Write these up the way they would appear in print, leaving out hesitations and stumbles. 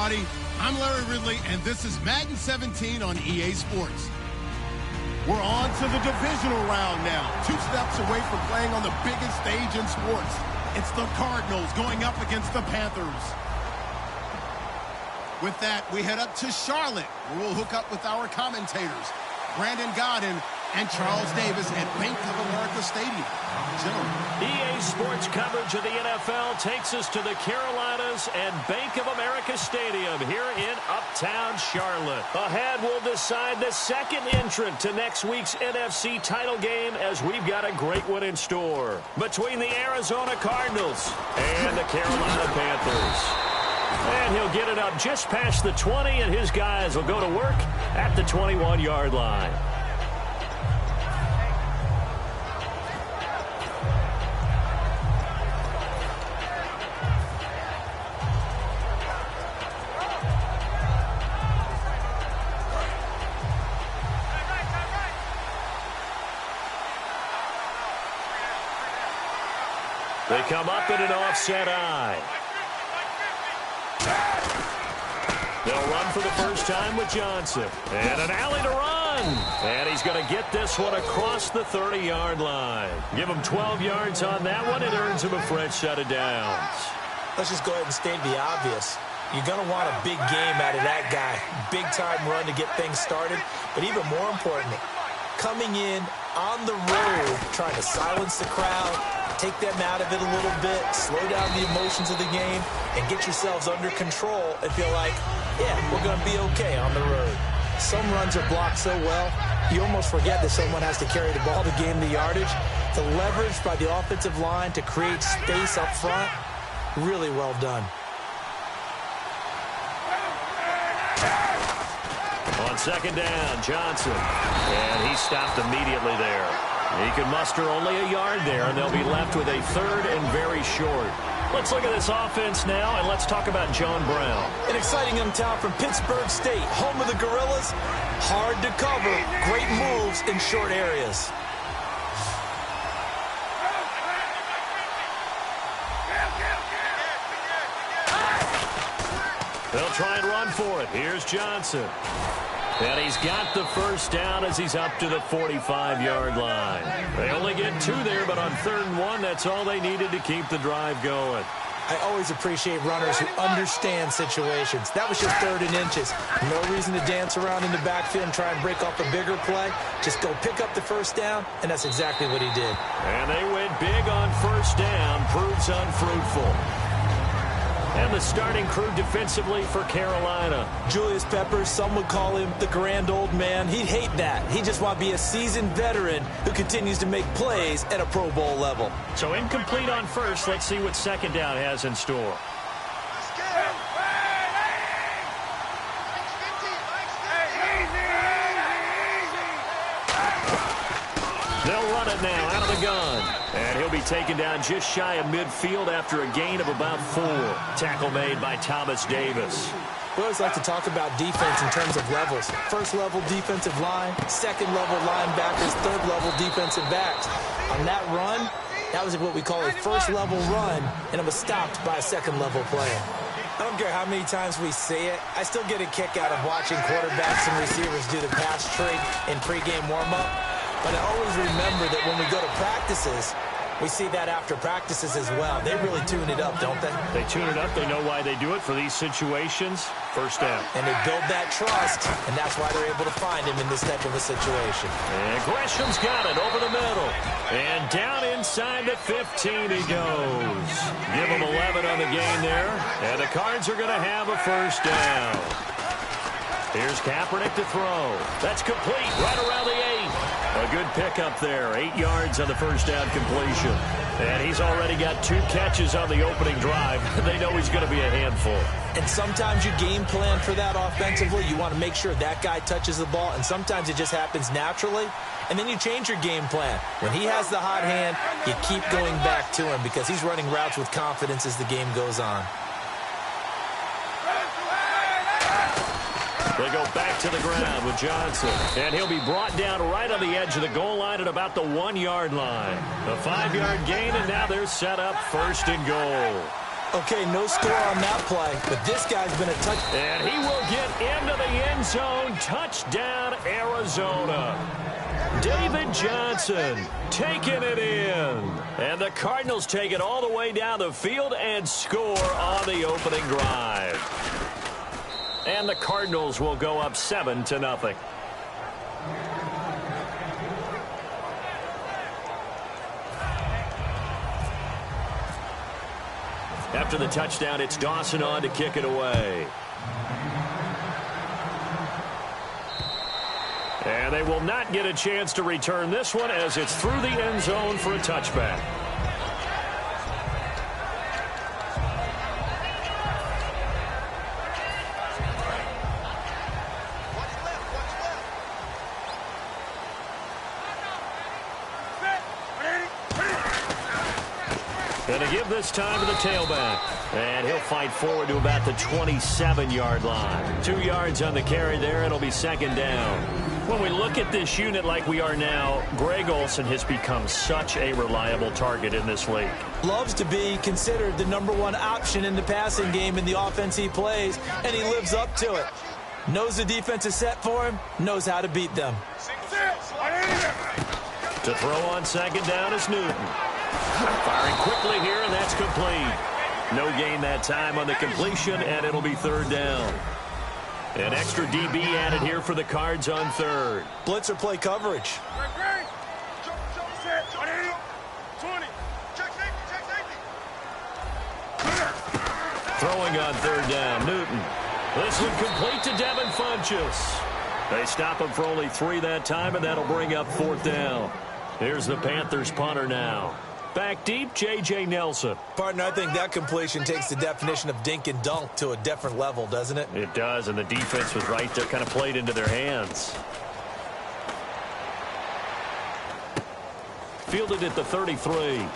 everybody. I'm Larry Ridley, and this is Madden 17 on EA Sports. We're on to the divisional round now. 2 steps away from playing on the biggest stage in sports. It's the Cardinals going up against the Panthers. With that, we head up to Charlotte, where we'll hook up with our commentators, Brandon Godden and Charles Davis at Bank of America Stadium. Gentlemen. EA Sports coverage of the NFL takes us to the Carolinas and Bank of America Stadium here in Uptown Charlotte. Ahead, we'll decide the second entrant to next week's NFC title game, as we've got a great one in store between the Arizona Cardinals and the Carolina Panthers. And he'll get it up just past the 20, and his guys will go to work at the 21-yard line. They come up in an offset eye. They'll run for the first time with Johnson. And an alley to run. And he's going to get this one across the 30-yard line. Give him 12 yards on that one. It earns him a fresh set of downs. Let's just go ahead and state the obvious. You're going to want a big game out of that guy. Big-time run to get things started. But even more importantly, coming in on the road, trying to silence the crowd, take them out of it a little bit, slow down the emotions of the game, and get yourselves under control and feel like, yeah, we're going to be okay on the road. Some runs are blocked so well, you almost forget that someone has to carry the ball to gain the yardage. The leverage by the offensive line to create space up front, really well done. On second down, Johnson. And he stopped immediately there. He can muster only a yard there, and they'll be left with a third and very short. Let's look at this offense now, and let's talk about John Brown. An exciting young talent from Pittsburgh State, home of the Gorillas. Hard to cover, great moves in short areas. They'll try and run for it. Here's Johnson. And he's got the first down as he's up to the 45-yard line. They only get 2 there, but on 3rd and 1, that's all they needed to keep the drive going. I always appreciate runners who understand situations. That was just 3rd and inches. No reason to dance around in the backfield and try and break off a bigger play. Just go pick up the first down, and that's exactly what he did. And they went big on first down. Proves unfruitful. And the starting crew defensively for Carolina. Julius Peppers, some would call him the grand old man. He'd hate that. He just want to be a seasoned veteran who continues to make plays at a Pro Bowl level. So incomplete on first. Let's see what second down has in store. They'll run it now out of the gun. And he'll be taken down just shy of midfield after a gain of about 4. Tackle made by Thomas Davis. We always like to talk about defense in terms of levels. First level defensive line, second level linebackers, third level defensive backs. On that run, that was what we call a first level run, and it was stopped by a second level player. I don't care how many times we say it, I still get a kick out of watching quarterbacks and receivers do the pass trade in pregame warm-up. But I always remember that when we go to practices, we see that after practices as well. They really tune it up, don't they? They tune it up. They know why they do it for these situations. First down. And they build that trust, and that's why they're able to find him in this type of a situation. And Gresham's got it over the middle. And down inside the 15 he goes. Give him 11 on the gain there. And the Cards are going to have a first down. Here's Kaepernick to throw. That's complete right around the 8. A good pickup there. 8 yards on the first down completion. And he's already got 2 catches on the opening drive. They know he's going to be a handful. And sometimes you game plan for that offensively. You want to make sure that guy touches the ball. And sometimes it just happens naturally. And then you change your game plan. When he has the hot hand, you keep going back to him because he's running routes with confidence as the game goes on. They go back to the ground with Johnson. And he'll be brought down right on the edge of the goal line at about the 1-yard line. A 5-yard gain, and now they're set up 1st and goal. Okay, no score on that play, but this guy's been a touch. And he will get into the end zone. Touchdown, Arizona. David Johnson taking it in. And the Cardinals take it all the way down the field and score on the opening drive. And the Cardinals will go up 7-0. After the touchdown, it's Dawson on to kick it away. And they will not get a chance to return this one as it's through the end zone for a touchback. Going to give this time to the tailback. And he'll fight forward to about the 27-yard line. 2 yards on the carry there. It'll be second down. When we look at this unit like we are now, Greg Olsen has become such a reliable target in this league. Loves to be considered the #1 option in the passing game in the offense he plays, and he lives up to it. Knows the defense is set for him, knows how to beat them. To throw on second down is Newton. Firing quickly here, and that's complete. No gain that time on the completion, and it'll be third down. An extra DB added here for the Cards on third. Blitzer play coverage. Throwing on third down, Newton. This one complete to Devin Funchess. They stop him for only 3 that time, and that'll bring up fourth down. Here's the Panthers punter now. Back deep, J.J. Nelson. Partner, I think that completion takes the definition of dink and dunk to a different level, doesn't it? It does, and the defense was right there, kind of played into their hands. Fielded at the 33.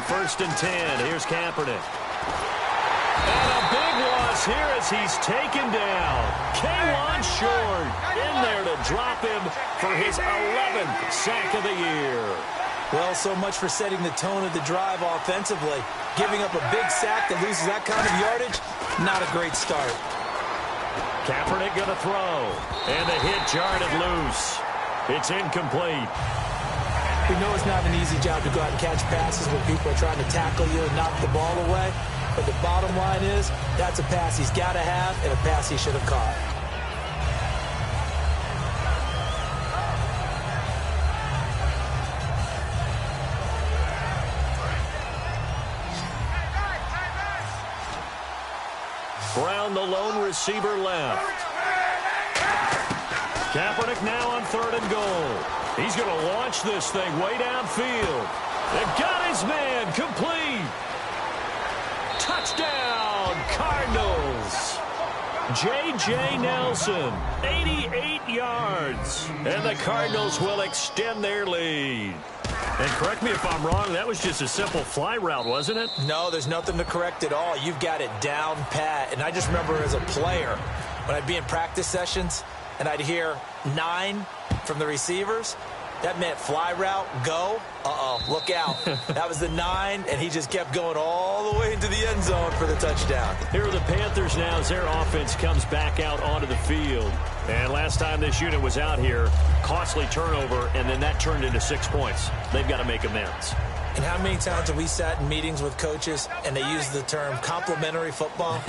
First and 10. Here's Kaepernick. And a big loss here as he's taken down. K'Wan Short in there to drop him for his 11th sack of the year. Well, so much for setting the tone of the drive offensively. Giving up a big sack that loses that kind of yardage, not a great start. Kaepernick going to throw. And the hit jarred it loose. It's incomplete. We know it's not an easy job to go out and catch passes when people are trying to tackle you and knock the ball away. But the bottom line is, that's a pass he's got to have and a pass he should have caught. Brown, the lone receiver, left. Kaepernick now on 3rd and goal. He's going to launch this thing way downfield. They've got his man complete. Touchdown, Cardinals. J.J. Nelson, 88 yards. And the Cardinals will extend their lead. And correct me if I'm wrong, that was just a simple fly route, wasn't it? No, there's nothing to correct at all. You've got it down pat. And I just remember as a player, when I'd be in practice sessions, and I'd hear 9 from the receivers, that meant fly route, go. Uh-oh, look out. That was the 9, and he just kept going all the way into the end zone for the touchdown. Here are the Panthers now as their offense comes back out onto the field. And last time this unit was out here, costly turnover, and then that turned into 6 points. They've got to make amends. And how many times have we sat in meetings with coaches and they use the term complementary football?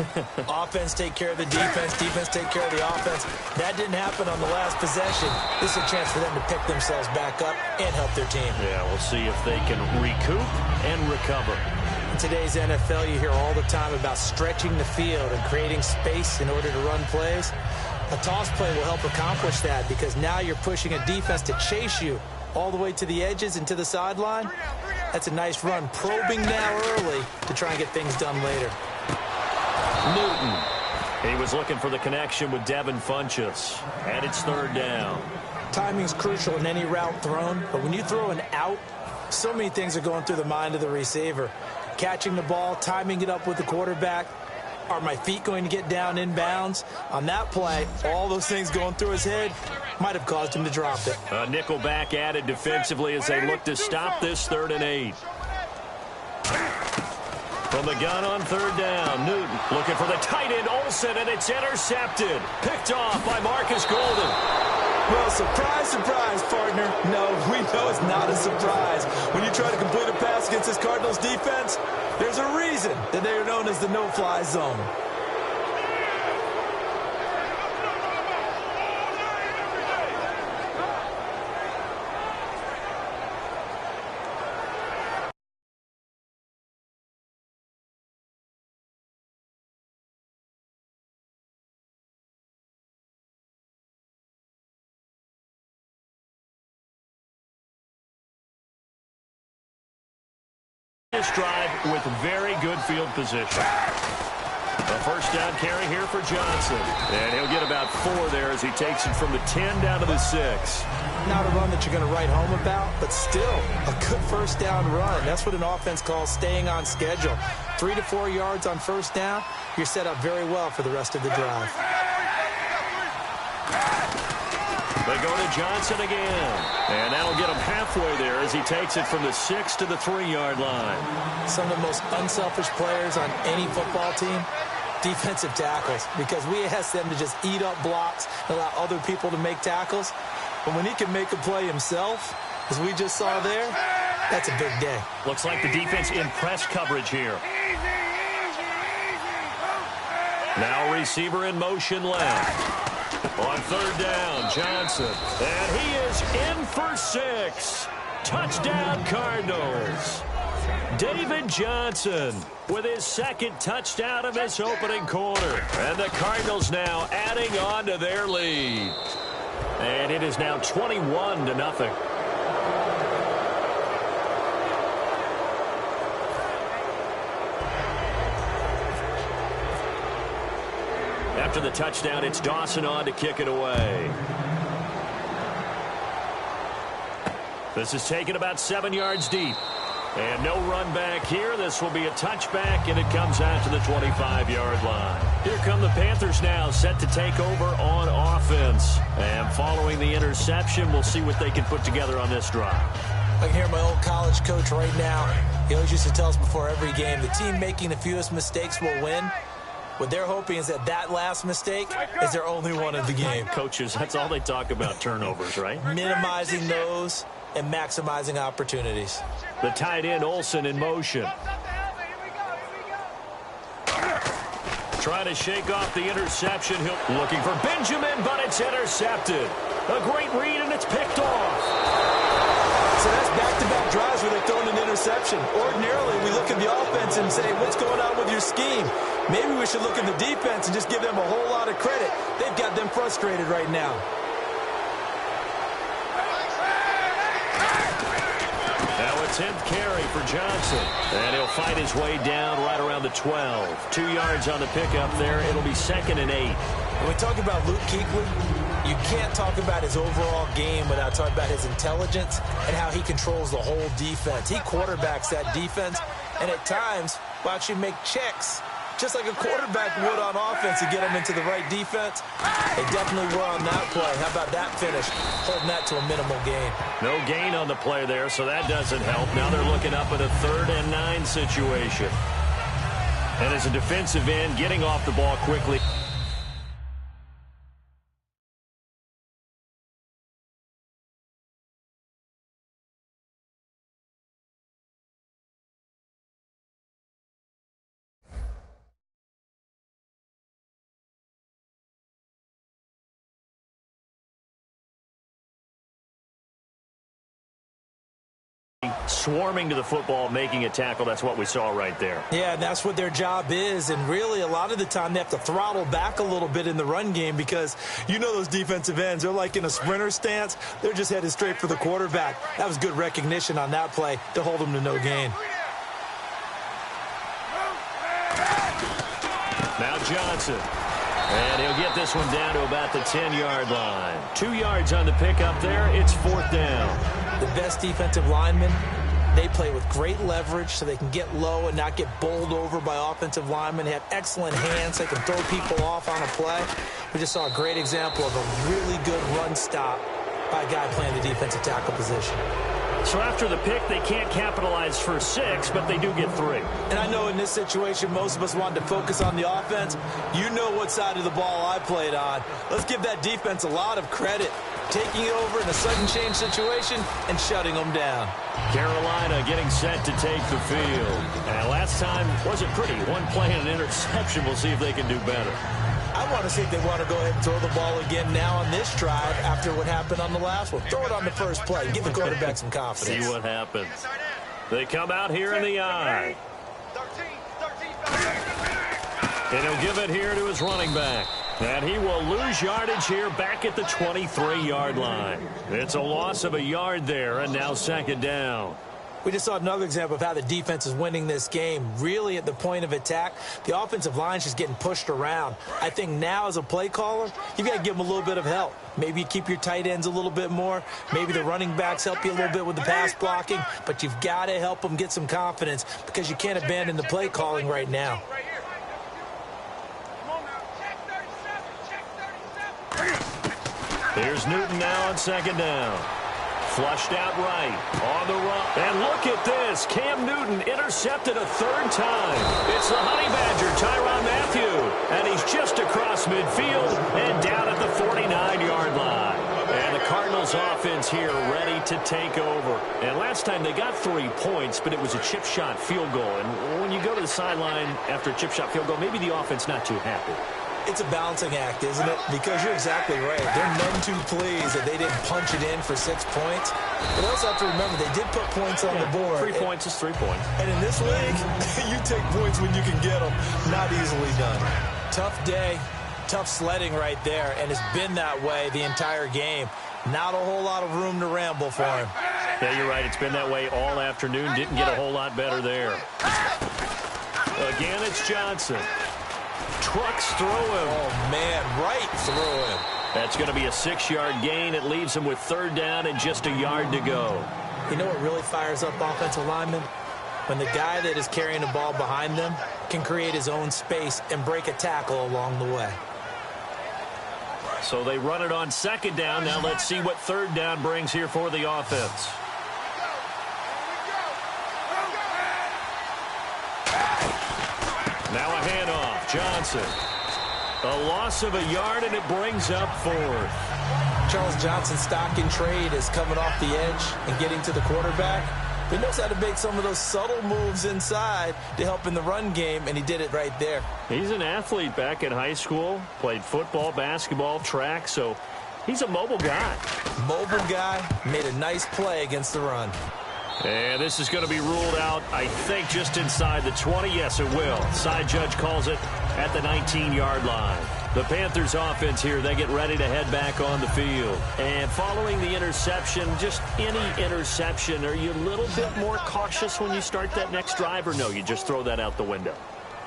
Offense take care of the defense, defense take care of the offense. That didn't happen on the last possession. This is a chance for them to pick themselves back up and help their team. Yeah, we'll see if they can recoup and recover. In today's NFL, you hear all the time about stretching the field and creating space in order to run plays. A toss play will help accomplish that because now you're pushing a defense to chase you all the way to the edges and to the sideline. That's a nice run, probing now early to try and get things done later. Newton He was looking for the connection with Devin Funchess, and it's third down. Timing's crucial in any route thrown, but when you throw an out, so many things are going through the mind of the receiver. Catching the ball, timing it up with the quarterback. Are my feet going to get down inbounds? On that play, all those things going through his head might have caused him to drop it. A nickel back added defensively as they look to stop this 3rd and 8. From the gun on third down, Newton looking for the tight end Olsen, and it's intercepted. Picked off by Marcus Golden. Well, surprise, surprise, partner. No, we know it's not a surprise. When you try to complete a pass against this Cardinals defense, there's a reason that they are known as the no-fly zone. This drive with very good field position. A first down carry here for Johnson. And he'll get about 4 there as he takes it from the 10 down to the 6. Not a run that you're going to write home about, but still a good first down run. That's what an offense calls staying on schedule. 3 to 4 yards on first down, you're set up very well for the rest of the drive. They go to Johnson again. And that'll get him halfway there as he takes it from the 6 to the 3-yard line. Some of the most unselfish players on any football team, defensive tackles, because we ask them to just eat up blocks and allow other people to make tackles. But when he can make a play himself, as we just saw there, that's a big day. Looks like the defense in press coverage here. Now receiver in motion left. On third down, Johnson. And he is in for 6. Touchdown, Cardinals. David Johnson with his 2nd touchdown of this opening quarter. And the Cardinals now adding on to their lead. And it is now 21-0. After the touchdown, it's Dawson on to kick it away. This is taken about 7 yards deep. And no run back here. This will be a touchback, and it comes out to the 25-yard line. Here come the Panthers now, set to take over on offense. And following the interception, we'll see what they can put together on this drive. I can hear my old college coach right now. He always used to tell us before every game, the team making the fewest mistakes will win. What they're hoping is that last mistake is their only one of the game. Coaches, that's all they talk about, turnovers, right? Minimizing those and maximizing opportunities. The tight end, Olsen, in motion. Trying to shake off the interception. Looking for Benjamin, but it's intercepted. A great read, and it's picked off. So that's back-to-back drives where they're throwing an interception. Ordinarily, we look at the offense and say, what's going on with your scheme? Maybe we should look at the defense and just give them a whole lot of credit. They've got them frustrated right now. Now a 10th carry for Johnson. And he'll fight his way down right around the 12. 2 yards on the pickup there. It'll be 2nd and 8. When we talk about Luke Kuechly, you can't talk about his overall game without talking about his intelligence and how he controls the whole defense. He quarterbacks that defense, and at times will actually make checks, just like a quarterback would on offense to get them into the right defense. They definitely were on that play. How about that finish? Holding that to a minimal gain. No gain on the play there, so that doesn't help. Now they're looking up at a 3rd and 9 situation. And as a defensive end, getting off the ball quickly. Swarming to the football, making a tackle. That's what we saw right there. Yeah, that's what their job is. And really, a lot of the time, they have to throttle back a little bit in the run game because you know those defensive ends, they're like in a sprinter stance. They're just headed straight for the quarterback. That was good recognition on that play to hold them to no gain. Now Johnson. And he'll get this one down to about the 10-yard line. 2 yards on the pickup there. It's 4th down. The best defensive linemen, they play with great leverage so they can get low and not get bowled over by offensive linemen. They have excellent hands. They can throw people off on a play. We just saw a great example of a really good run stop by a guy playing the defensive tackle position. So after the pick, they can't capitalize for 6, but they do get 3. And I know in this situation, most of us wanted to focus on the offense. You know what side of the ball I played on. Let's give that defense a lot of credit, taking it over in a sudden change situation and shutting them down. Carolina getting set to take the field. And last time wasn't pretty. One play and an interception. We'll see if they can do better. I want to see if they want to go ahead and throw the ball again now on this drive after what happened on the last one. Throw it on the first play. Give the quarterback some confidence. See what happens. They come out here in the eye. And he'll give it here to his running back. And he will lose yardage here back at the 23-yard line. It's a loss of a yard there, and now 2nd down. We just saw another example of how the defense is winning this game. Really at the point of attack, the offensive line is just getting pushed around. I think now as a play caller, you've got to give them a little bit of help. Maybe you keep your tight ends a little bit more. Maybe the running backs help you a little bit with the pass blocking. But you've got to help them get some confidence because you can't abandon the play calling right now. Here's Newton now on 2nd down. Flushed out right, on the run. And look at this. Cam Newton intercepted a 3rd time. It's the Honey Badger, Tyrann Mathieu. And he's just across midfield and down at the 49-yard line. And the Cardinals offense here ready to take over. And last time they got 3 points, but it was a chip shot field goal. And when you go to the sideline after a chip shot field goal, maybe the offense not too happy. It's a balancing act, isn't it? Because you're exactly right. They're none too pleased that they didn't punch it in for 6 points. But also have to remember, they did put points on the board. 3 points is 3 points. And in this league, you take points when you can get them. Not easily done. Tough day, tough sledding right there, and it's been that way the entire game. Not a whole lot of room to ramble for him. Yeah, you're right. It's been that way all afternoon. Didn't get a whole lot better there. Again, it's Johnson. Trucks through him. Oh, man, right through him. That's going to be a 6-yard gain. It leaves him with 3rd down and just a yard to go. You know what really fires up offensive linemen? When the guy that is carrying the ball behind them can create his own space and break a tackle along the way. So they run it on 2nd down. Now let's see what 3rd down brings here for the offense. Now a handoff. Johnson. A loss of a yard, and it brings up 4th. Charles Johnson's stock in trade is coming off the edge and getting to the quarterback. He knows how to make some of those subtle moves inside to help in the run game, and he did it right there. He's an athlete back in high school, played football, basketball, track, so he's a mobile guy. Mobile guy, made a nice play against the run. And this is going to be ruled out, I think, just inside the 20. Yes, it will. Side judge calls it at the 19-yard line. The Panthers offense here, they get ready to head back on the field. And following the interception, just any interception, are you a little bit more cautious when you start that next drive, or no, you just throw that out the window?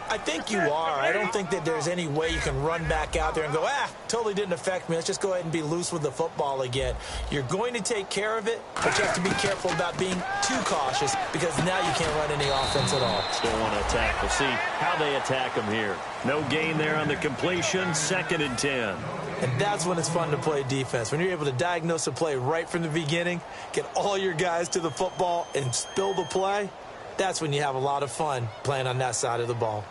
I think you are. I don't think that there's any way you can run back out there and go, totally didn't affect me. Let's just go ahead and be loose with the football again. You're going to take care of it, but you have to be careful about being too cautious because now you can't run any offense at all. Still want to attack. We'll see how they attack them here. No gain there on the completion, 2nd and 10. And that's when it's fun to play defense. When you're able to diagnose a play right from the beginning, get all your guys to the football and spill the play, that's when you have a lot of fun playing on that side of the ball.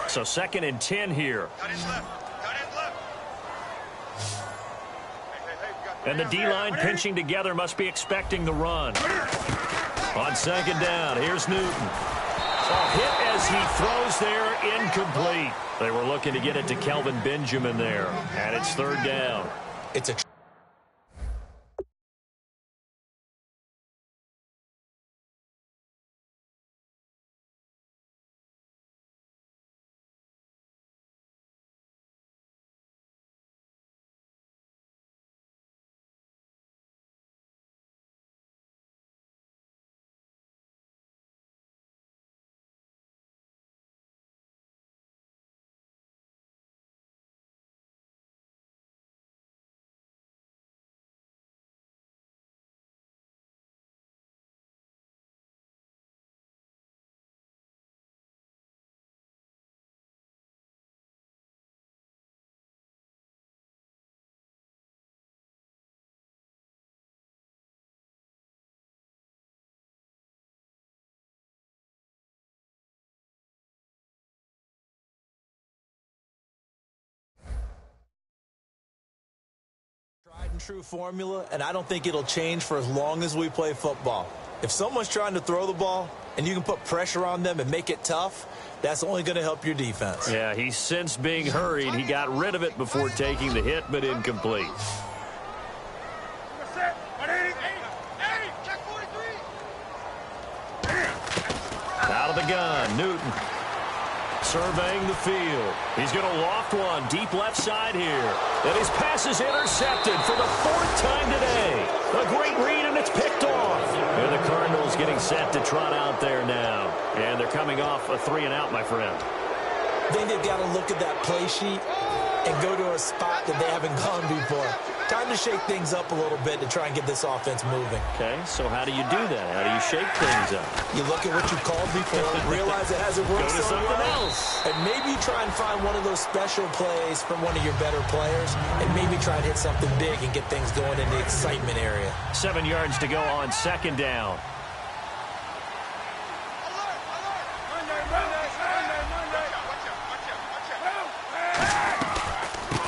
So 2nd and 10 here. And the D-line pinching together must be expecting the run. On 2nd down, here's Newton. A hit as he throws there, incomplete. They were looking to get it to Kelvin Benjamin there. And it's 3rd down. It's a true formula, and I don't think it'll change for as long as we play football. If someone's trying to throw the ball and you can put pressure on them and make it tough, that's only going to help your defense. Yeah, he's since being hurried. He got rid of it before taking the hit, but incomplete. Out of the gun, Newton. Surveying the field. He's going to loft one deep left side here. And his pass is intercepted for the 4th time today. A great read, and it's picked off. And the Cardinals getting set to trot out there now. And they're coming off a 3-and-out, my friend. I think they've got to look at that play sheet and go to a spot that they haven't gone before. Time to shake things up a little bit to try and get this offense moving. Okay, so how do you do that? How do you shake things up? You look at what you called before, realize it hasn't worked Go to so something well, else. and maybe try and find one of those special plays from one of your better players, and maybe try and hit something big and get things going in the excitement area. 7 yards to go on 2nd down.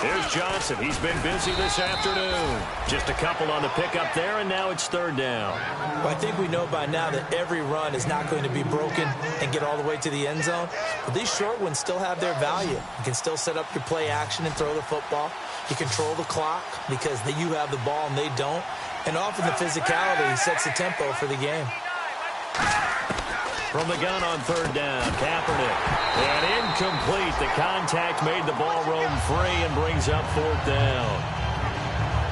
Here's Johnson. He's been busy this afternoon. Just a couple on the pickup there, and now it's 3rd down. Well, I think we know by now that every run is not going to be broken and get all the way to the end zone. But these short ones still have their value. You can still set up your play action and throw the football. You control the clock because you have the ball and they don't. And often the physicality sets the tempo for the game. From the gun on 3rd down, Kaepernick. And incomplete. The contact made the ball roam free and brings up 4th down.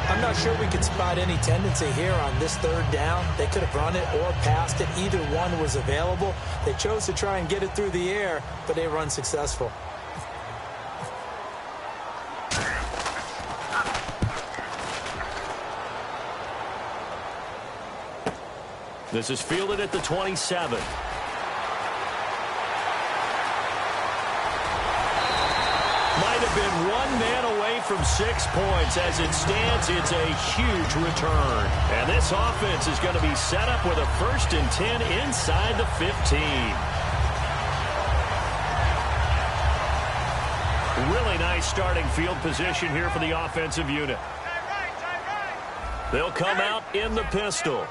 I'm not sure we could spot any tendency here on this 3rd down. They could have run it or passed it. Either one was available. They chose to try and get it through the air, but they were unsuccessful. This is fielded at the 27. Might have been one man away from 6 points. As it stands, it's a huge return. And this offense is going to be set up with a 1st and 10 inside the 15. Really nice starting field position here for the offensive unit. They'll come out in the pistol.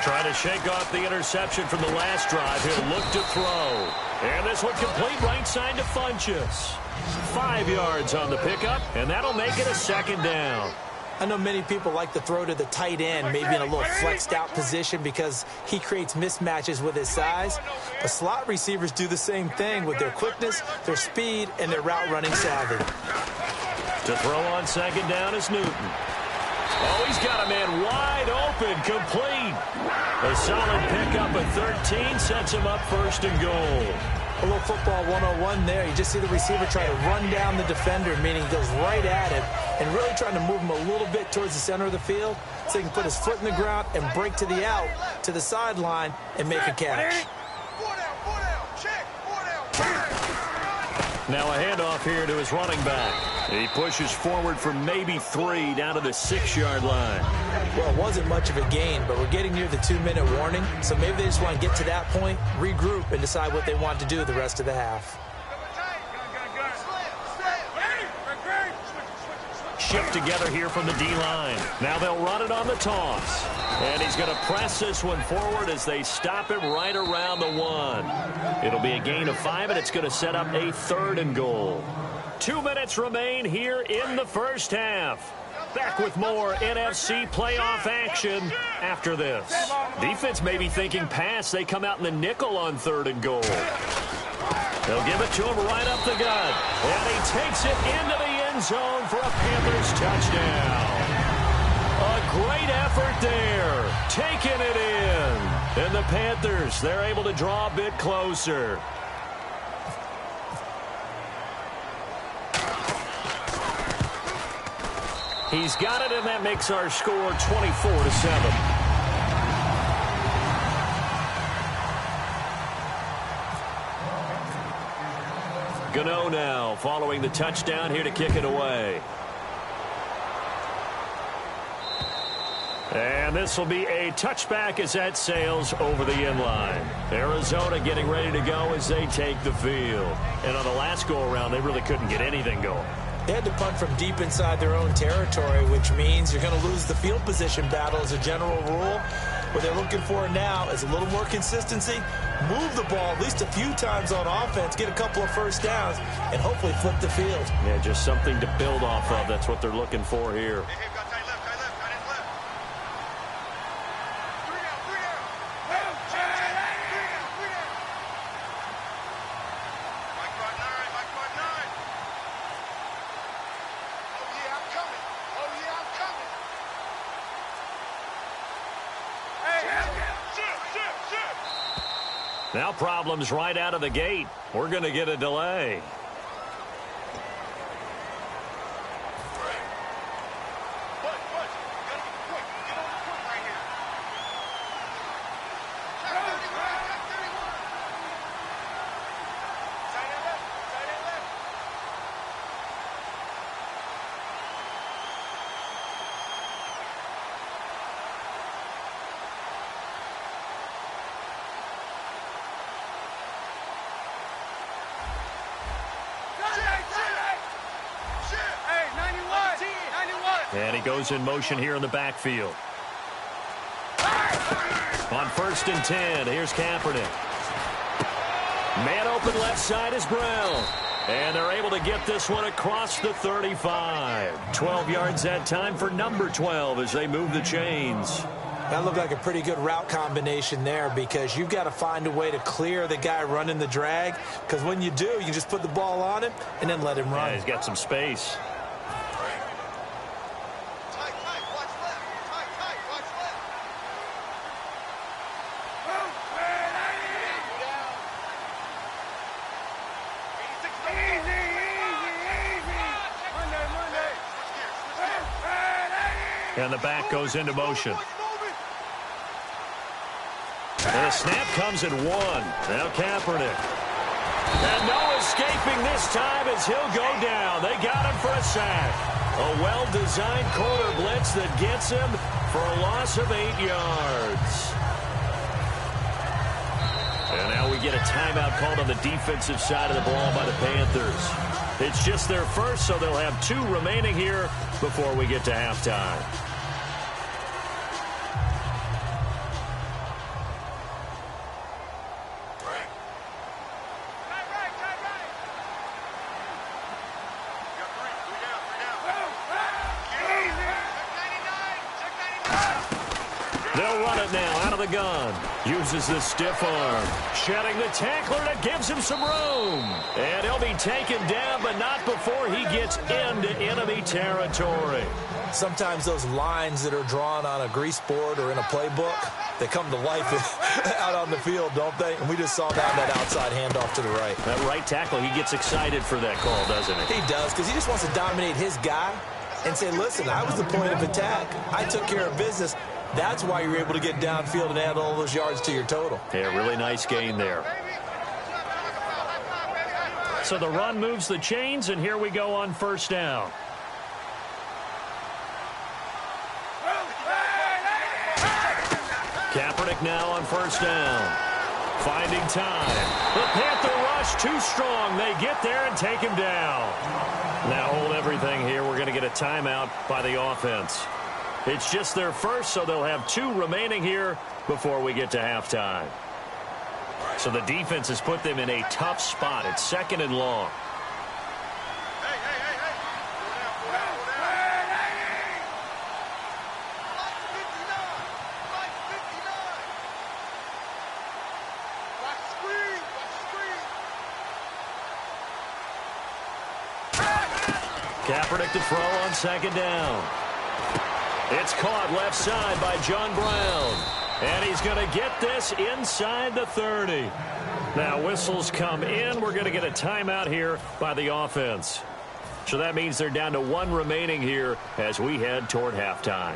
Trying to shake off the interception from the last drive. He'll look to throw. And this one complete right side to Funchess. 5 yards on the pickup, and that'll make it a 2nd down. I know many people like to throw to the tight end, maybe in a little flexed out position because he creates mismatches with his size. But slot receivers do the same thing with their quickness, their speed, and their route running savvy. To throw on 2nd down is Newton. Oh, he's got a man wide open, complete. A solid pickup at 13 sets him up 1st and goal. A little football 101 there. You just see the receiver try to run down the defender, meaning he goes right at him, and really trying to move him a little bit towards the center of the field so he can put his foot in the ground and break to the out, to the sideline, and make a catch. Now a handoff here to his running back. He pushes forward for maybe 3 down to the 6-yard line. Well, it wasn't much of a gain, but we're getting near the 2-minute warning, so maybe they just want to get to that point, regroup, and decide what they want to do the rest of the half. Shift together here from the D-line. Now they'll run it on the toss. And he's going to press this one forward as they stop him right around the 1. It'll be a gain of 5, and it's going to set up a 3rd and goal. 2 minutes remain here in the 1st half. Back with more NFC playoff action after this. Defense may be thinking pass. They come out in the nickel on 3rd and goal. They'll give it to him right up the gut. And he takes it into the end zone for a Panthers touchdown. A great effort there. Taking it in. And the Panthers, they're able to draw a bit closer. He's got it, and that makes our score 24-7. Gano now following the touchdown here to kick it away. And this will be a touchback as that sails over the inline. Arizona getting ready to go as they take the field. And on the last go-around, they really couldn't get anything going. They had to punt from deep inside their own territory, which means you're going to lose the field position battle as a general rule. What they're looking for now is a little more consistency, move the ball at least a few times on offense, get a couple of first downs, and hopefully flip the field. Yeah, just something to build off of. That's what they're looking for here. Now problems right out of the gate. We're going to get a delay. And he goes in motion here in the backfield. On 1st and 10, here's Kaepernick. Man open left side is Brown. And they're able to get this one across the 35. 12 yards that time for number 12 as they move the chains. That looked like a pretty good route combination there because you've got to find a way to clear the guy running the drag. Because when you do, you can just put the ball on him and then let him run. Yeah, he's got some space. And the back goes into motion. And the snap comes at 1. Now Kaepernick. And no escaping this time as he'll go down. They got him for a sack. A well-designed corner blitz that gets him for a loss of 8 yards. And now we get a timeout called on the defensive side of the ball by the Panthers. It's just their first, so they'll have 2 remaining here before we get to halftime. They'll run it now out of the gun. Uses the stiff arm. Shedding the tackler that gives him some room. And he'll be taken down, but not before he gets into enemy territory. Sometimes those lines that are drawn on a grease board or in a playbook, they come to life out on the field, don't they? And we just saw that outside handoff to the right. That right tackle, he gets excited for that call, doesn't he? He does, because he just wants to dominate his guy and say, listen, I was the point of attack. I took care of business. That's why you're able to get downfield and add all those yards to your total. Yeah, really nice gain there. So the run moves the chains, and here we go on 1st down. Kaepernick now on 1st down. Finding time. The Panther rush too strong. They get there and take him down. Now hold everything here. We're going to get a timeout by the offense. It's just their first, so they'll have 2 remaining here before we get to halftime. So the defense has put them in a tough spot. It's 2nd and long. Kaepernick to throw on 2nd down. It's caught left side by John Brown. And he's going to get this inside the 30. Now whistles come in. We're going to get a timeout here by the offense. So that means they're down to 1 remaining here as we head toward halftime.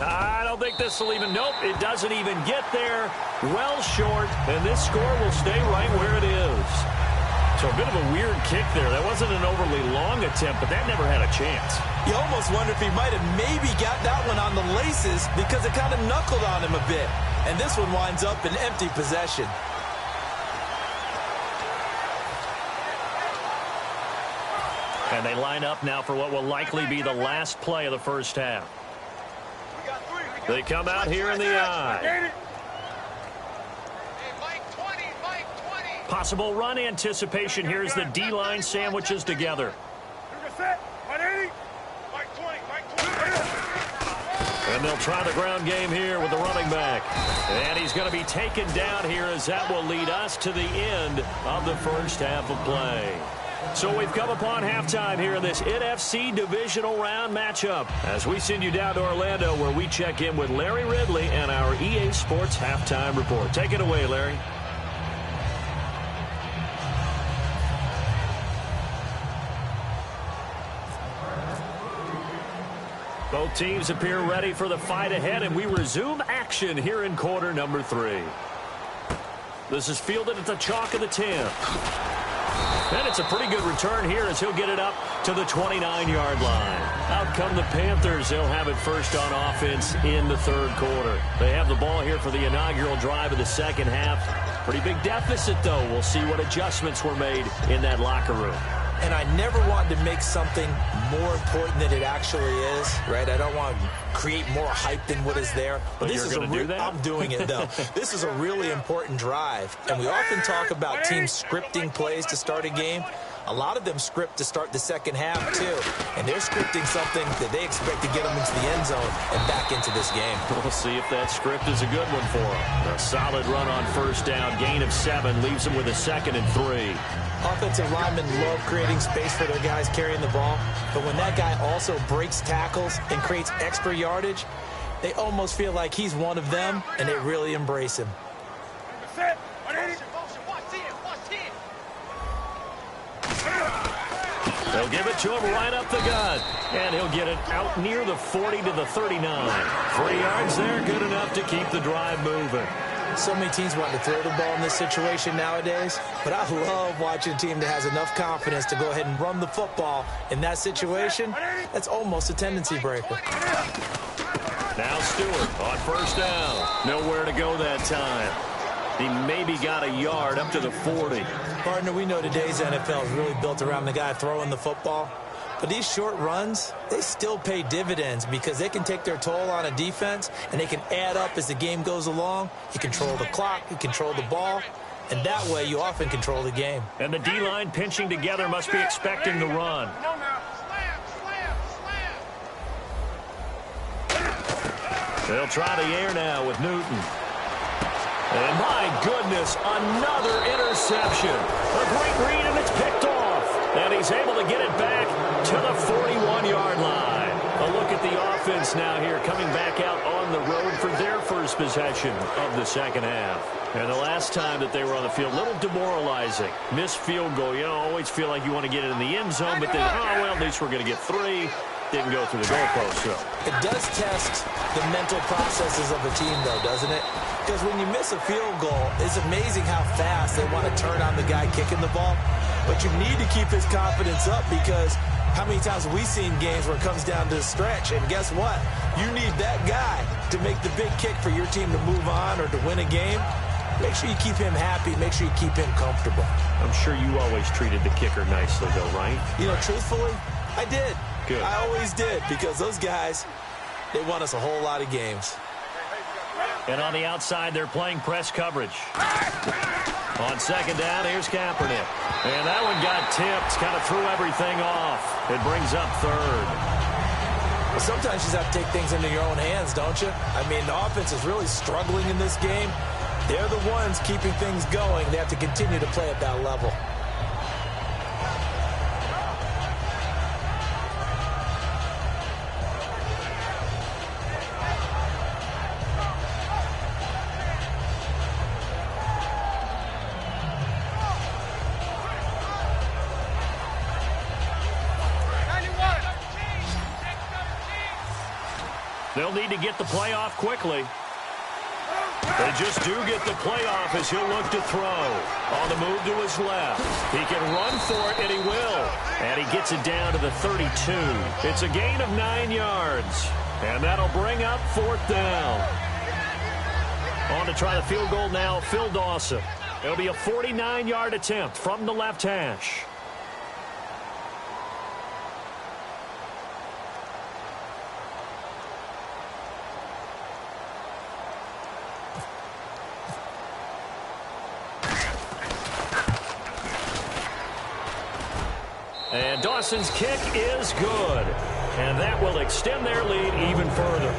I don't think this will even, nope, it doesn't even get there. Well short, and this score will stay right where it is. So a bit of a weird kick there. That wasn't an overly long attempt, but that never had a chance. You almost wonder if he might have maybe got that one on the laces because it kind of knuckled on him a bit. And this one winds up in empty possession. And they line up now for what will likely be the last play of the first half. They come out here in the I. Possible run anticipation here as the D-line sandwiches together. And they'll try the ground game here with the running back. And he's going to be taken down here as that will lead us to the end of the first half of play. So we've come upon halftime here in this NFC divisional round matchup as we send you down to Orlando where we check in with Larry Ridley and our EA Sports halftime report. Take it away, Larry. Both teams appear ready for the fight ahead, and we resume action here in quarter number 3. This is fielded at the chalk of the 10. And it's a pretty good return here as he'll get it up to the 29-yard line. Out come the Panthers. They'll have it first on offense in the third quarter. They have the ball here for the inaugural drive of the second half. Pretty big deficit, though. We'll see what adjustments were made in that locker room. And I never want to make something more important than it actually is, right? I don't want to create more hype than what is there. But this is do that? I'm doing it, though. This is a really important drive. And we often talk about teams scripting plays to start a game. A lot of them script to start the second half, too. And they're scripting something that they expect to get them into the end zone and back into this game. We'll see if that script is a good one for them. A solid run on first down. Gain of 7 leaves them with a 2nd and 3. Offensive linemen love creating space for their guys carrying the ball. But when that guy also breaks tackles and creates extra yardage, they almost feel like he's one of them, and they really embrace him. They'll give it to him right up the gut. And he'll get it out near the 40 to the 39. 3 yards there, good enough to keep the drive moving. So many teams want to throw the ball in this situation nowadays, but I love watching a team that has enough confidence to go ahead and run the football in that situation. That's almost a tendency breaker. Now Stewart on first down. Nowhere to go that time. He maybe got a yard up to the 40. Partner, we know today's NFL is really built around the guy throwing the football. But these short runs, they still pay dividends because they can take their toll on a defense and they can add up as the game goes along. You control the clock, you control the ball, and that way you often control the game. And the D-line pinching together must be expecting the run. They'll try the air now with Newton. And my goodness, another interception. A great read, and it's picked off. And he's able to get it back to the 41-yard line. A look at the offense now here, coming back out on the road for their first possession of the second half. And the last time that they were on the field, a little demoralizing. Missed field goal. You always feel like you want to get it in the end zone, but then, oh, well, at least we're going to get 3. Didn't go through the goalpost, so. It does test the mental processes of a team, though, doesn't it? Because when you miss a field goal, it's amazing how fast they want to turn on the guy kicking the ball. But you need to keep his confidence up because how many times have we seen games where it comes down to the stretch? And guess what? You need that guy to make the big kick for your team to move on or to win a game. Make sure you keep him happy. Make sure you keep him comfortable. I'm sure you always treated the kicker nicely, though, right? You know, truthfully, I did. Good. I always did because those guys, they won us a whole lot of games. And on the outside, they're playing press coverage. On second down, here's Kaepernick. And that one got tipped, kind of threw everything off. It brings up third. Well, sometimes you just have to take things into your own hands, don't you? I mean, the offense is really struggling in this game. They're the ones keeping things going. They have to continue to play at that level. They'll need to get the play off quickly. They just do get the playoff as he'll look to throw. On the move to his left. He can run for it, and he will. And he gets it down to the 32. It's a gain of 9 yards. And that'll bring up 4th down. On to try the field goal now, Phil Dawson. It'll be a 49-yard attempt from the left hash. And Dawson's kick is good. And that will extend their lead even further.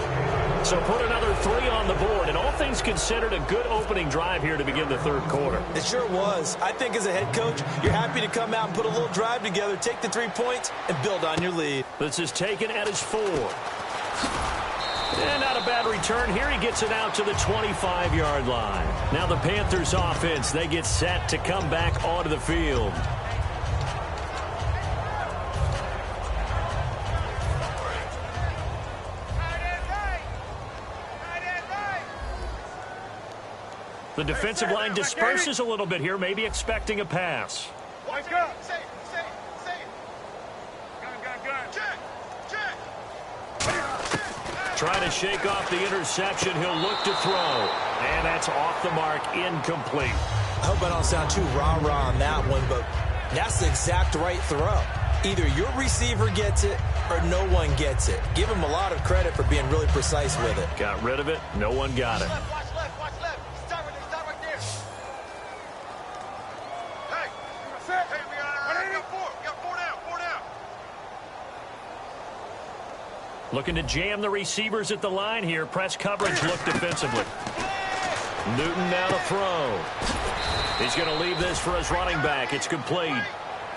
So put another 3 on the board. And all things considered, a good opening drive here to begin the third quarter. It sure was. I think as a head coach, you're happy to come out and put a little drive together, take the 3 points, and build on your lead. This is taken at his 4. And not a bad return here. He gets it out to the 25-yard line. Now the Panthers offense, they get set to come back onto the field. The defensive line disperses a little bit here, maybe expecting a pass. Trying to shake off the interception. He'll look to throw. And that's off the mark, incomplete. I hope I don't sound too rah-rah on that one, but that's the exact right throw. Either your receiver gets it or no one gets it. Give him a lot of credit for being really precise with it. Got rid of it. No one got it. Looking to jam the receivers at the line here. Press coverage, look defensively. Newton now to throw. He's going to leave this for his running back. It's complete.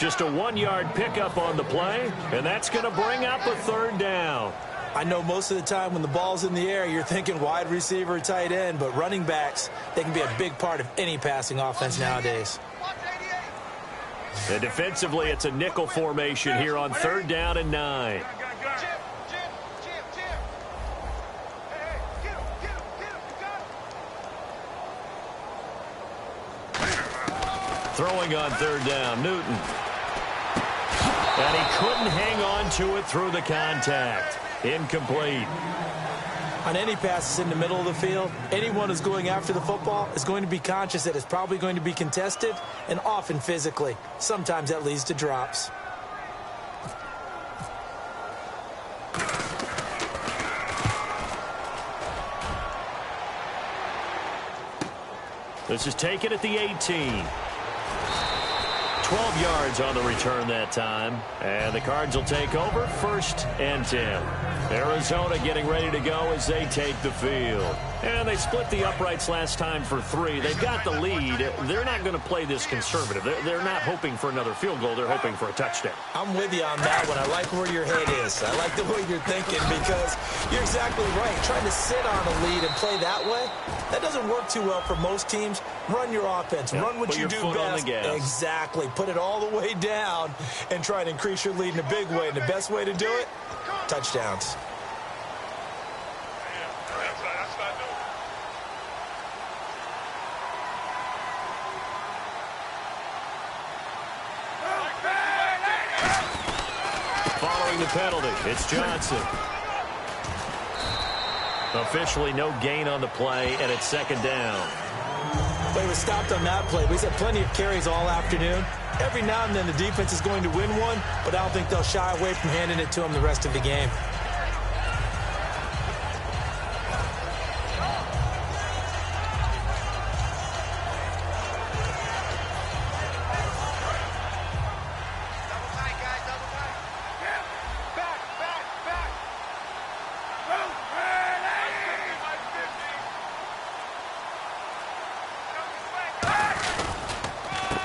Just a 1-yard pickup on the play, and that's going to bring up a 3rd down. I know most of the time when the ball's in the air, you're thinking wide receiver, tight end, but running backs, they can be a big part of any passing offense nowadays. And defensively, it's a nickel formation here on 3rd down and 9. Throwing on 3rd down, Newton. And he couldn't hang on to it through the contact. Incomplete. On any passes in the middle of the field, anyone who's going after the football is going to be conscious that it's probably going to be contested and often physically. Sometimes that leads to drops. This is taken at the 18. 12 yards on the return that time. And the Cards will take over 1st and 10. Arizona getting ready to go as they take the field. And they split the uprights last time for 3. They've got the lead. They're not going to play this conservative. They're not hoping for another field goal. They're hoping for a touchdown. I'm with you on that one. I like where your head is. I like the way you're thinking because you're exactly right. Trying to sit on a lead and play that way, that doesn't work too well for most teams. Run your offense. Yep. Run what you do best. Exactly. Put it all the way down and try to increase your lead in a big way. And the best way to do it, touchdowns. Following the penalty, it's Johnson. Officially no gain on the play, and it's 2nd down. But he was stopped on that play. We've had plenty of carries all afternoon. Every now and then the defense is going to win one, but I don't think they'll shy away from handing it to him the rest of the game.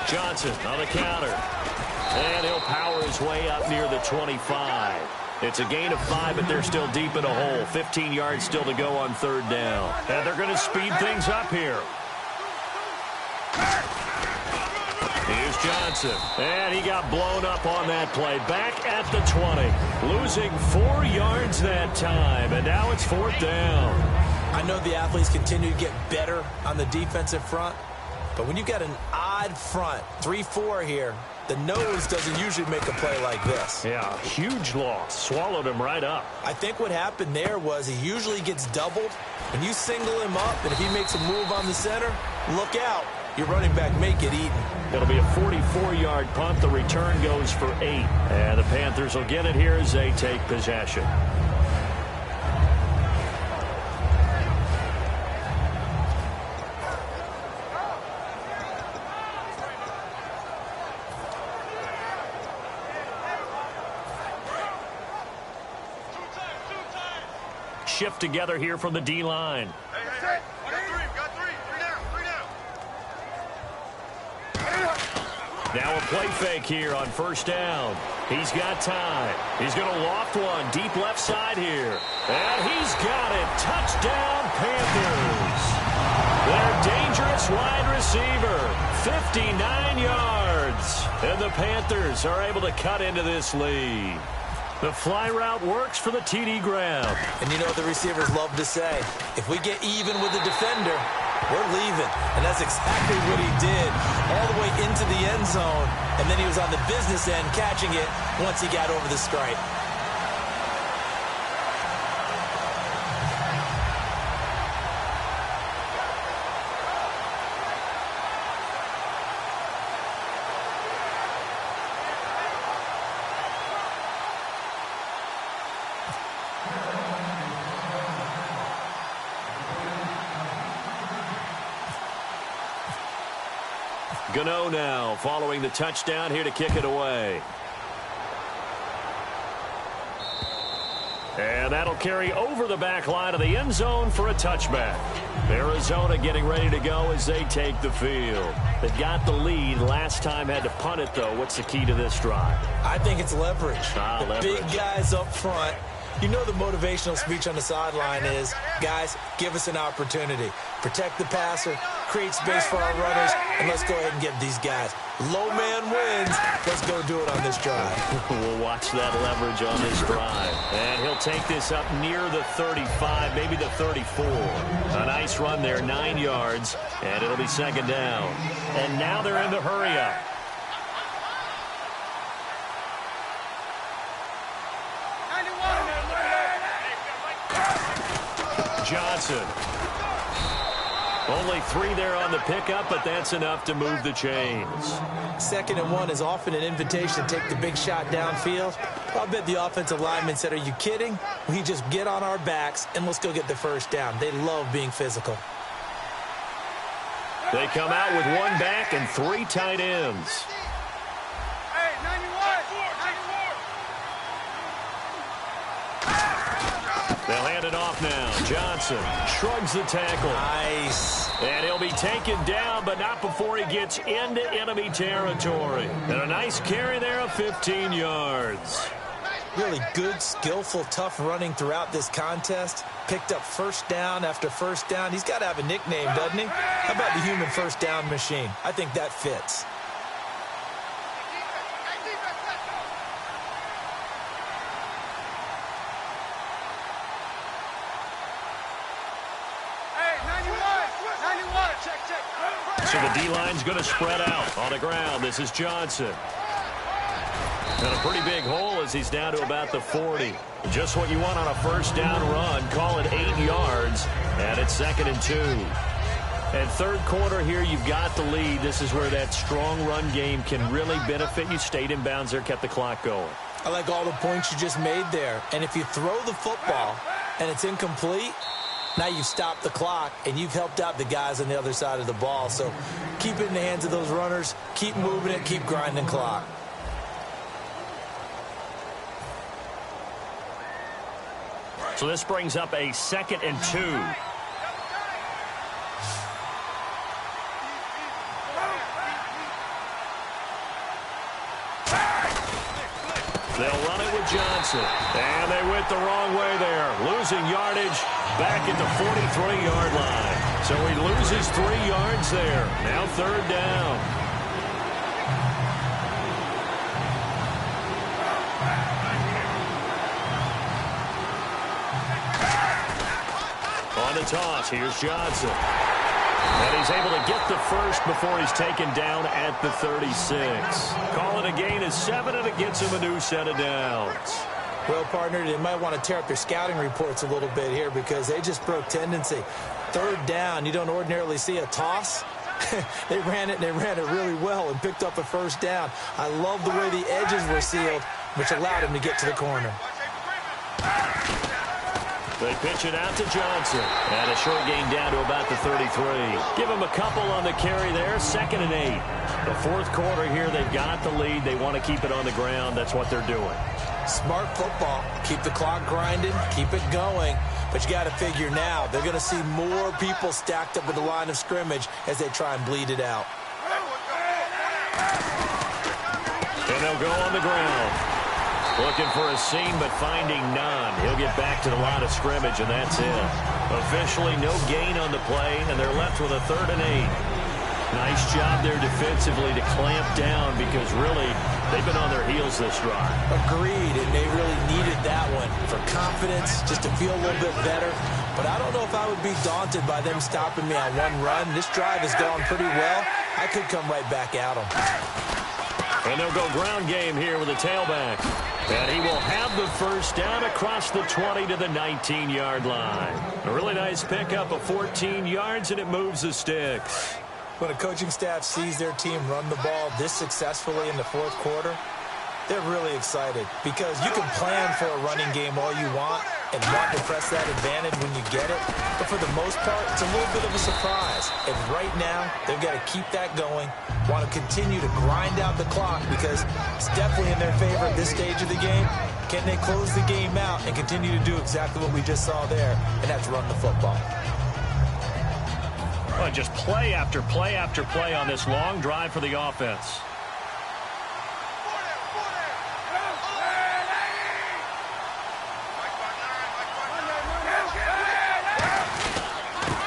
Johnson on the counter. And he'll power his way up near the 25. It's a gain of 5, but they're still deep in a hole. 15 yards still to go on 3rd down. And they're going to speed things up here. Here's Johnson. And he got blown up on that play. Back at the 20. Losing 4 yards that time. And now it's 4th down. I know the athletes continue to get better on the defensive front, but when you've got an odd front, 3-4 here, the nose doesn't usually make a play like this. Yeah, huge loss. Swallowed him right up. I think what happened there was he usually gets doubled. When you single him up, and if he makes a move on the center, look out. Your running back may get eaten. It'll be a 44-yard punt. The return goes for 8. And the Panthers will get it here as they take possession. Shift together here from the D-line. Hey. We got three. Three down. Now a play fake here on first down. He's got time. He's going to loft one deep left side here. And he's got it. Touchdown, Panthers. Their dangerous wide receiver, 59 yards. And the Panthers are able to cut into this lead. The fly route works for the TD grab. And you know what the receivers love to say? If we get even with the defender, we're leaving. And that's exactly what he did. All the way into the end zone. And then he was on the business end catching it once he got over the stripe. Gano now following the touchdown here to kick it away. And that'll carry over the back line of the end zone for a touchback. Arizona getting ready to go as they take the field. They got the lead. Last time had to punt it, though. What's the key to this drive? I think it's leverage. Leverage. Big guys up front. You know the motivational speech on the sideline is, guys, give us an opportunity. Protect the passer, create space for our runners, and let's go ahead and get these guys. Low man wins. Let's go do it on this drive. We'll watch that leverage on this drive. And he'll take this up near the 35, maybe the 34. A nice run there, 9 yards, and it'll be second down. And now they're in the hurry-up. Johnson. Only 3 there on the pickup, but that's enough to move the chains. 2nd and 1 is often an invitation to take the big shot downfield. I bet the offensive lineman said, are you kidding? We just get on our backs and let's go get the first down. They love being physical. They come out with 1 back and 3 tight ends. They'll hand it off now. Johnson shrugs the tackle. Nice. And he'll be taken down, but not before he gets into enemy territory. And a nice carry there of 15 yards. Really good, skillful, tough running throughout this contest. Picked up first down after first down. He's got to have a nickname, doesn't he? How about the human first down machine? I think that fits. So the D-line's going to spread out on the ground. This is Johnson. And a pretty big hole as he's down to about the 40. Just what you want on a first down run. Call it 8 yards. And it's 2nd and 2. And third quarter here, you've got the lead. This is where that strong run game can really benefit you. Stayed in bounds there, kept the clock going. I like all the points you just made there. And if you throw the football and it's incomplete, now you've stopped the clock, and you've helped out the guys on the other side of the ball. So keep it in the hands of those runners. Keep moving it. Keep grinding clock. So this brings up a 2nd and 2. They'll run it with Johnson. And they went the wrong way there. Losing yardage back at the 43-yard line. So he loses 3 yards there. Now 3rd down. On the toss. Here's Johnson. And he's able to get the first before he's taken down at the 36. Call it a gain of 7, and it gets him a new set of downs. Well, partner, they might want to tear up their scouting reports a little bit here because they just broke tendency. 3rd down, you don't ordinarily see a toss. They ran it, and they ran it really well and picked up a 1st down. I love the way the edges were sealed, which allowed him to get to the corner. They pitch it out to Johnson. And a short gain down to about the 33. Give him a couple on the carry there. 2nd and 8. The 4th quarter here, they've got the lead. They want to keep it on the ground. That's what they're doing. Smart football. Keep the clock grinding. Keep it going. But you got to figure now, they're going to see more people stacked up at the line of scrimmage as they try and bleed it out. And they'll go on the ground. Looking for a seam, but finding none. He'll get back to the line of scrimmage, and that's it. Officially, no gain on the play, and they're left with a 3rd and 8. Nice job there defensively to clamp down because, really, they've been on their heels this drive. Agreed, and they really needed that one for confidence, just to feel a little bit better. But I don't know if I would be daunted by them stopping me on one run. This drive has gone pretty well. I could come right back at them. And they'll go ground game here with a tailback. And he will have the 1st down across the 20 to the 19-yard line. A really nice pickup of 14 yards, and it moves the sticks. When a coaching staff sees their team run the ball this successfully in the 4th quarter, they're really excited because you can plan for a running game all you want and want to press that advantage when you get it. But for the most part, it's a little bit of a surprise. And right now, they've got to keep that going, want to continue to grind out the clock because it's definitely in their favor at this stage of the game. Can they close the game out and continue to do exactly what we just saw there, and that's run the football. Oh, just play after play after play on this long drive for the offense.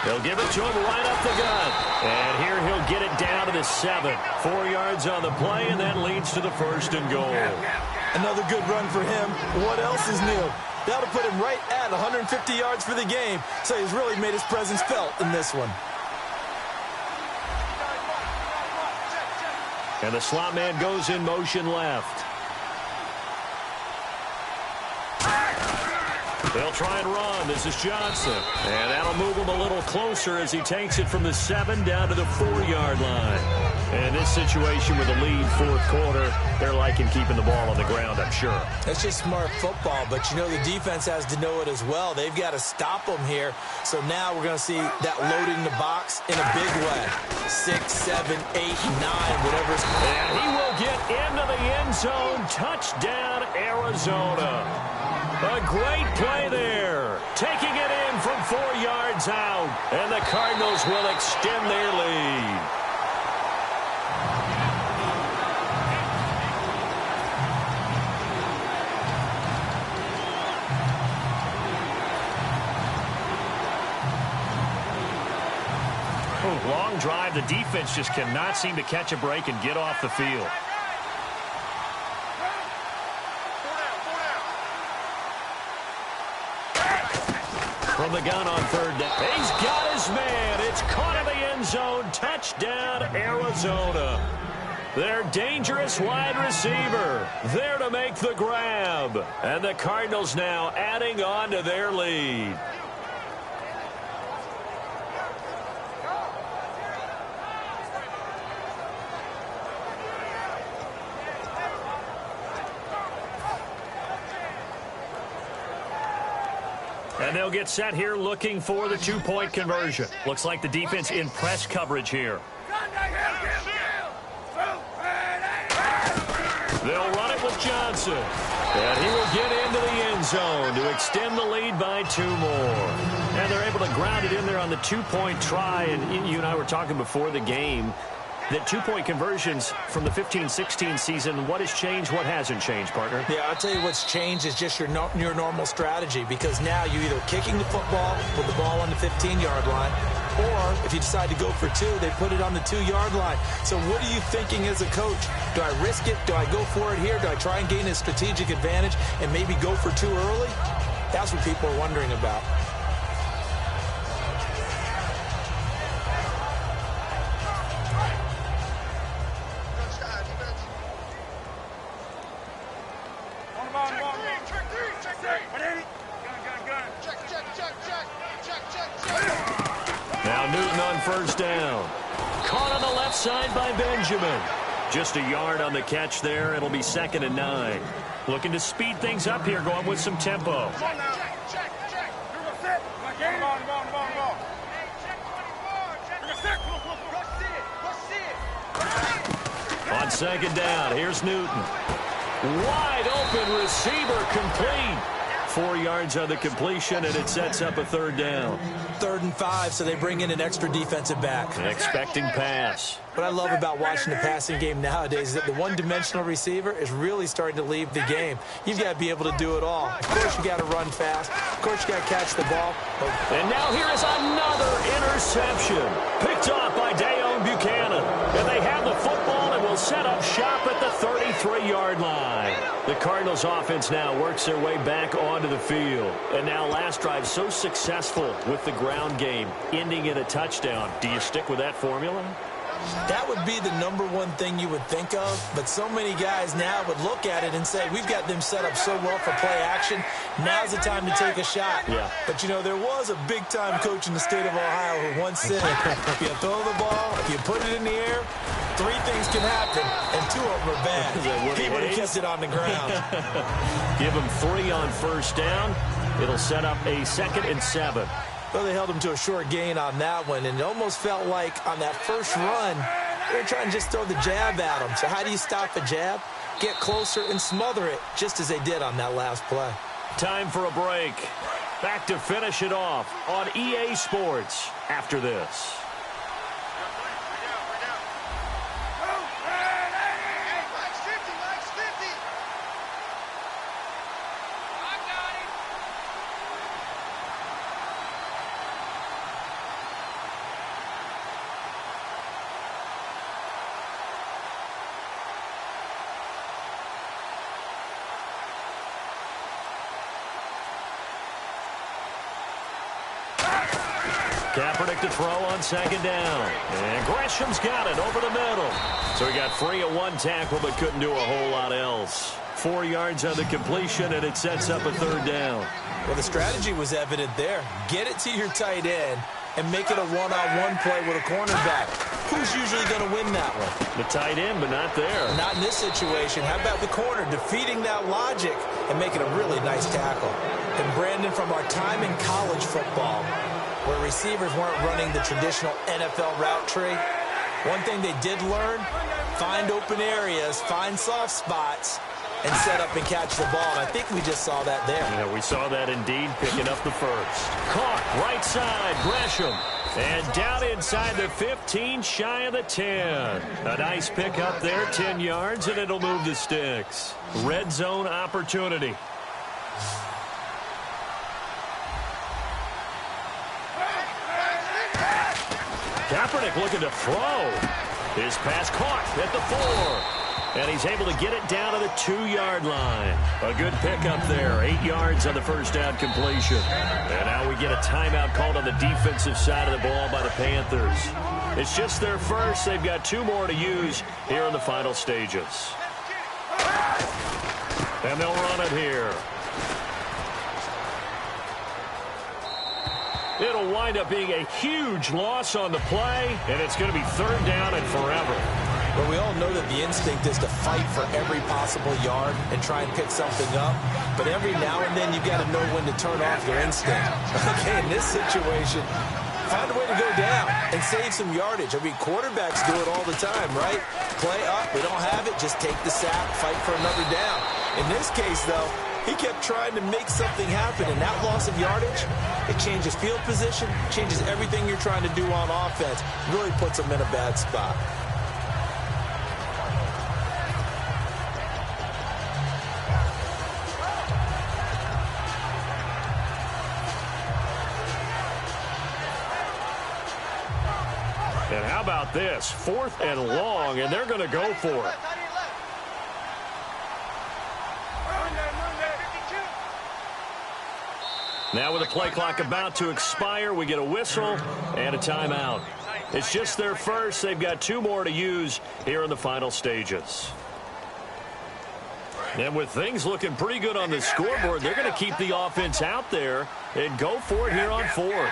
They'll give it to him right up the gut. And here he'll get it down to the 7. 4 yards on the play, and that leads to the 1st and goal. Another good run for him. What else is new? That'll put him right at 150 yards for the game. So he's really made his presence felt in this one. And the slot man goes in motion left. They'll try and run. This is Johnson. And that'll move him a little closer as he takes it from the 7 down to the 4-yard line. And this situation with a lead 4th quarter, they're liking keeping the ball on the ground, I'm sure. That's just smart football, but you know the defense has to know it as well. They've got to stop them here. So now we're going to see that loading the box in a big way. 6, 7, 8, 9, whatever. And he will get into the end zone. Touchdown, Arizona. A great play there. Taking it in from 4 yards out. And the Cardinals will extend their lead. Long drive. The defense just cannot seem to catch a break and get off the field. From the gun on 3rd down. He's got his man. It's caught in the end zone. Touchdown, Arizona. Their dangerous wide receiver there to make the grab. And the Cardinals now adding on to their lead. And they'll get set here looking for the 2-point conversion. Looks like the defense in press coverage here. They'll run it with Johnson. And he will get into the end zone to extend the lead by 2 more. And they're able to ground it in there on the 2-point try. And you and I were talking before the game that 2-point conversions from the 15-16 season, what has changed, what hasn't changed, partner? Yeah, I'll tell you what's changed is just your normal strategy, because now you're either kicking the football with the ball on the 15-yard line, or if you decide to go for 2, they put it on the 2-yard line. So what are you thinking as a coach? Do I risk it? Do I go for it here? Do I try and gain a strategic advantage and maybe go for 2 early? That's what people are wondering about. Now Newton on first down. Caught on the left side by Benjamin. Just a yard on the catch there. It'll be 2nd and 9. Looking to speed things up here, going with some tempo. Check. Come on. On 2nd down, here's Newton. Wide open receiver, complete. 4 yards on the completion, and it sets up a 3rd down. 3rd and 5, so they bring in an extra defensive back. Expecting pass. What I love about watching the passing game nowadays is that the one-dimensional receiver is really starting to leave the game. You've got to be able to do it all. Of course, you got to run fast. Of course, you got to catch the ball. And now here is another interception. Picked off by Dayon Buchanan. And they have the football and will set up shop at the 33-yard line. The Cardinals offense now works their way back onto the field. And now last drive so successful with the ground game, ending in a touchdown. Do you stick with that formula? That would be the #1 thing you would think of, but so many guys now would look at it and say, we've got them set up so well for play action, now's the time to take a shot. Yeah. But, you know, there was a big-time coach in the state of Ohio who once said, if you throw the ball, if you put it in the air, 3 things can happen, and 2 of them are bad. He would have kept it on the ground. Give him 3 on first down. It'll set up a 2nd and 7. Well, they held him to a short gain on that one, and it almost felt like on that first run, they were trying to just throw the jab at him. So how do you stop a jab? Get closer and smother it, just as they did on that last play. Time for a break. Back to finish it off on EA Sports after this. Kaepernick to throw on 2nd down. And Gresham's got it over the middle. So he got free of 1 tackle but couldn't do a whole lot else. 4 yards on the completion, and it sets up a 3rd down. Well, the strategy was evident there. Get it to your tight end and make it a one-on-one play with a cornerback. Who's usually going to win that one? The tight end, but not there. Not in this situation. How about the corner defeating that logic and making a really nice tackle? And Brandon, from our time in college football, where receivers weren't running the traditional NFL route tree, one thing they did learn, find open areas, find soft spots, and set up and catch the ball. And I think we just saw that there. Yeah, we saw that indeed, picking up the first. Caught right side, Gresham. And down inside the 15, shy of the 10. A nice pick up there, 10 yards, and it'll move the sticks. Red zone opportunity. Kaepernick looking to throw. His pass caught at the 4. And he's able to get it down to the 2-yard line. A good pickup there. 8 yards on the first down completion. And now we get a timeout called on the defensive side of the ball by the Panthers. It's just their first. They've got 2 more to use here in the final stages. And they'll run it here. It'll wind up being a huge loss on the play, and it's going to be 3rd down and forever. Well, we all know that the instinct is to fight for every possible yard and try and pick something up. But every now and then, you've got to know when to turn off your instinct. Okay, in this situation, find a way to go down and save some yardage. I mean, quarterbacks do it all the time, right? Play up, we don't have it, just take the sack, fight for another down. In this case, though, he kept trying to make something happen, and that loss of yardage, it changes field position, changes everything you're trying to do on offense, really puts him in a bad spot. And how about this? 4th and long, and they're going to go for it. Now with the play clock about to expire, we get a whistle and a timeout. It's just their first. They've got 2 more to use here in the final stages. And with things looking pretty good on the scoreboard, they're going to keep the offense out there and go for it here on 4th.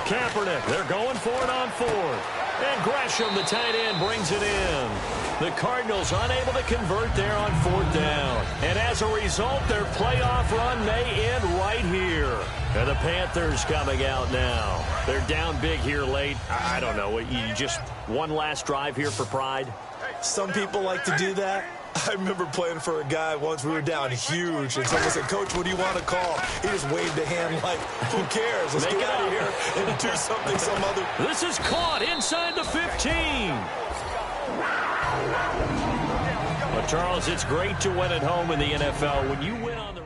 Kaepernick, they're going for it on fourth. And Gresham, the tight end, brings it in. The Cardinals unable to convert there on fourth down. And as a result, their playoff run may end right here. And the Panthers coming out now. They're down big here late. I don't know. You just one last drive here for pride? Some people like to do that. I remember playing for a guy once. We were down huge, and someone said, "Coach, what do you want to call?" He just waved a hand like, "Who cares? Let's get out of here and do something some other." This is caught inside the 15. Well, Charles, it's great to win at home in the NFL. When you win on the